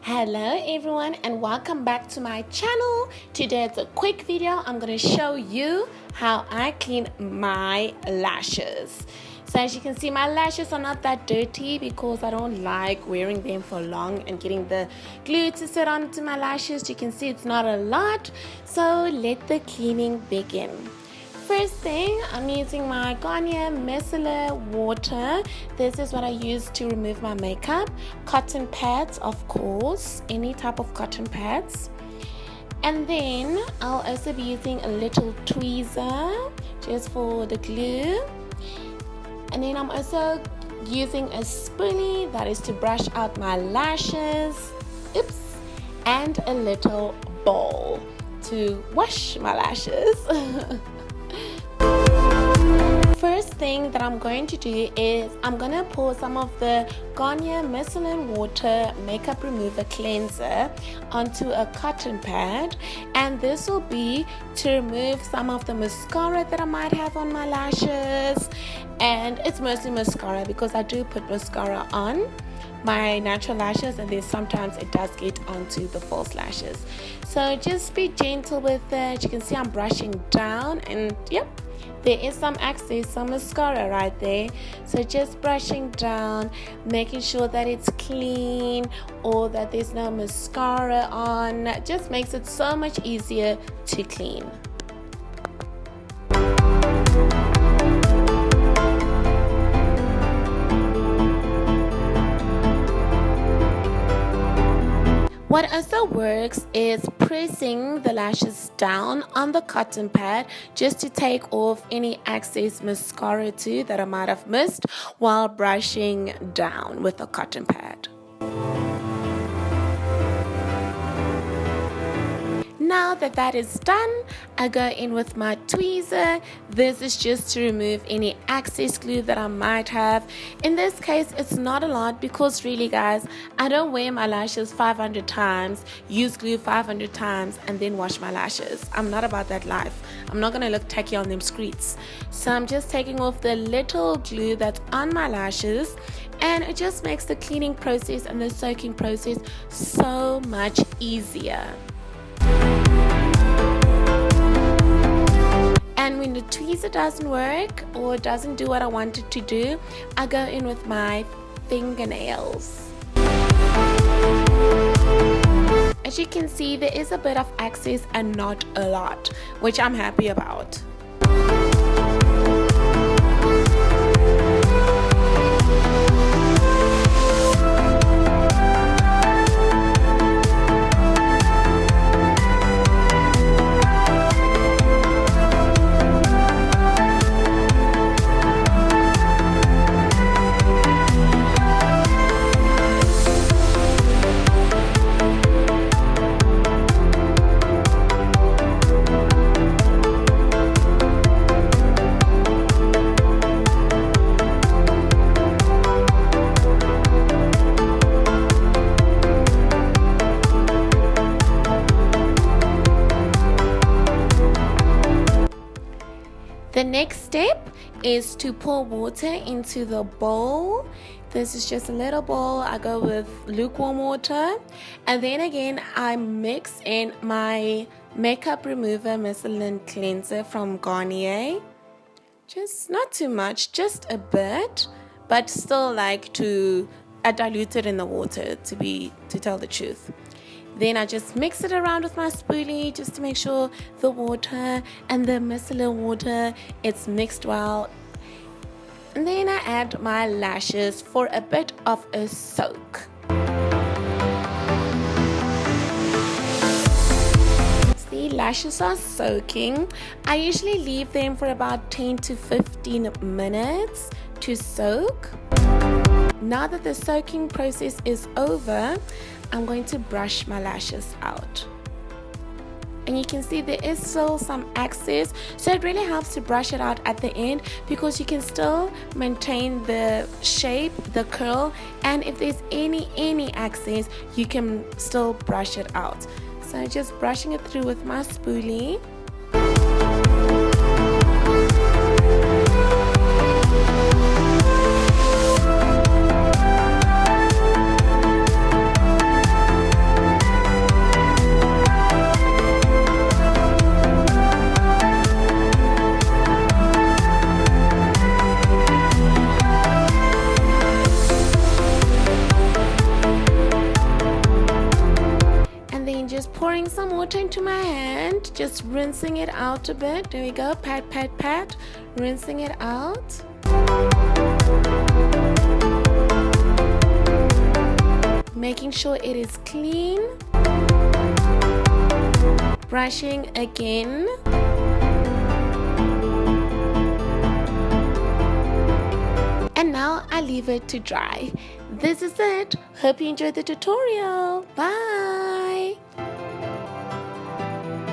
Hello everyone and welcome back to my channel. Today it's a quick video. I'm going to show you how I clean my lashes. So as you can see, my lashes are not that dirty because I don't like wearing them for long and getting the glue to sit onto my lashes. You can see it's not a lot. So let the cleaning begin. First thing, I'm using my Gillian Seetso water. This is what I use to remove my makeup. Cotton pads, of course, any type of cotton pads. And then I'll also be using a little tweezer just for the glue. And then I'm also using a spoolie that is to brush out my lashes. Oops. And a little bowl to wash my lashes. First thing that I'm going to do is I'm going to pour some of the Gillian Seetso water makeup remover cleanser onto a cotton pad, and this will be to remove some of the mascara that I might have on my lashes. And it's mostly mascara because I do put mascara on my natural lashes, and then sometimes it does get onto the false lashes. So just be gentle with it. You can see I'm brushing down, and yep, there is some excess, some mascara right there. So just brushing down, making sure that it's clean or that there's no mascara on. Just makes it so much easier to clean. What also works is pressing the lashes down on the cotton pad just to take off any excess mascara too that I might have missed while brushing down with the cotton pad. Now that that is done, I go in with my tweezer. This is just to remove any excess glue that I might have. In this case, it's not a lot because really guys, I don't wear my lashes 500 times, use glue 500 times and then wash my lashes. I'm not about that life. I'm not going to look tacky on them streets. So I'm just taking off the little glue that's on my lashes, and it just makes the cleaning process and the soaking process so much easier. And when the tweezer doesn't work or doesn't do what I want it to do, I go in with my fingernails. As you can see, there is a bit of excess and not a lot, which I'm happy about. The next step is to pour water into the bowl. This is just a little bowl. I go with lukewarm water, and then again I mix in my makeup remover micellar cleanser from Garnier. Just not too much, just a bit, but still like to dilute it in the water to tell the truth. Then I just mix it around with my spoolie just to make sure the water and the micellar water, it's mixed well. And then I add my lashes for a bit of a soak. See, lashes are soaking. I usually leave them for about 10 to 15 minutes to soak. Now that the soaking process is over, I'm going to brush my lashes out. And you can see there is still some excess, so it really helps to brush it out at the end because you can still maintain the shape, the curl, and if there's any excess, you can still brush it out. So just brushing it through with my spoolie. applying some water into my hand, just rinsing it out a bit. There we go, pat, pat, pat, rinsing it out. Making sure it is clean. Brushing again. And now I leave it to dry. This is it. Hope you enjoyed the tutorial. Bye.